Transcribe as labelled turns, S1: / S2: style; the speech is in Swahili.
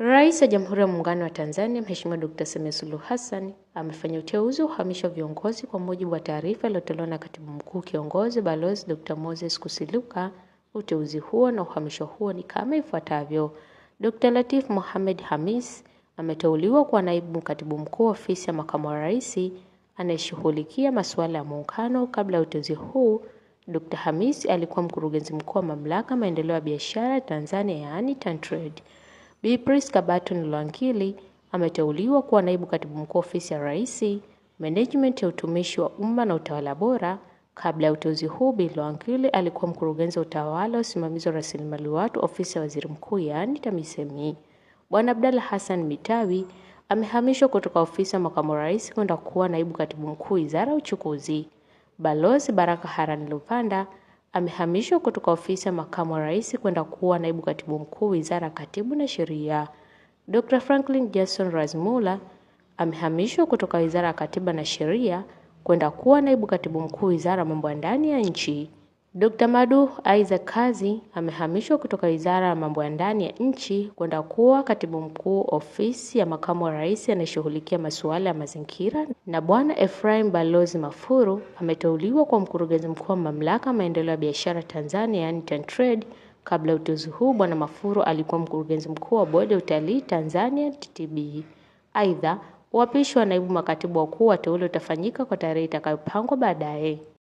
S1: Rais wa Jamhuri ya Muungano wa Tanzania Mheshimiwa Dr. Samia Suluhu Hassan amefanya uteuzi wa uhamisho wa viongozi kwa mujibu wa taarifa iliyotolewa na Katibu Mkuu Kiongozi Balozi Dr. Moses Kusiluka. Uteuzi huo na uhamisho huo ni kama ifuatavyo. Dr. Latif Mohamed Hamis ameteuliwa kuwa naibu katibu mkuu ofisi ya makamu wa rais anayeshughulikia masuala ya muungano. Kabla ya uteuzi huu, Dr. Hamis alikuwa mkurugenzi mkuu wa Mamlaka Maendeleo ya Biashara Tanzania yaani TanTrade. Bi Priska Barton Lwangili ameteuliwa kuwa naibu katibu mkuu ofisi ya rais, management ya utumishi wa umma na utawala bora. Kabla ya uteuzi huu, Bi Lwangili alikuwa mkurugenzi wa utawala, usimamizi wa rasilimali watu, ofisi ya waziri mkuu yaani TAMISEMI. Bwana Abdalla Hassan Mitawi amehamishwa kutoka ofisi ya makamu wa rais kwenda kuwa naibu katibu mkuu wizara ya uchukuzi. Balozi Baraka Harani Lupanda amehamishwa kutoka ofisi ya makamu wa rais kwenda kuwa naibu katibu mkuu wizara ya katibu na sheria. Dr. Franklin Jason Razmula amehamishwa kutoka wizara ya katiba na sheria kwenda kuwa naibu katibu mkuu wizara ya mambo ya ndani ya nchi. Dr. Madu Isaac Kazi amehamishwa kutoka wizara ya mambo ya ndani ya nchi kwenda kuwa katibu mkuu ofisi ya makamu wa rais anayeshughulikia masuala ya mazingira, na Bwana Ephraim Balozi Mafuru ameteuliwa kwa mkurugenzi mkuu wa Mamlaka Maendeleo ya Biashara Tanzania yaani TanTrade. Kabla ya uteuzi huu, Bwana Mafuru alikuwa mkurugenzi mkuu wa Bodi ya Utalii Tanzania TTB. Aidha, uapishi wa naibu makatibu wakuu wateule utafanyika kwa tarehe itakayopangwa baadaye.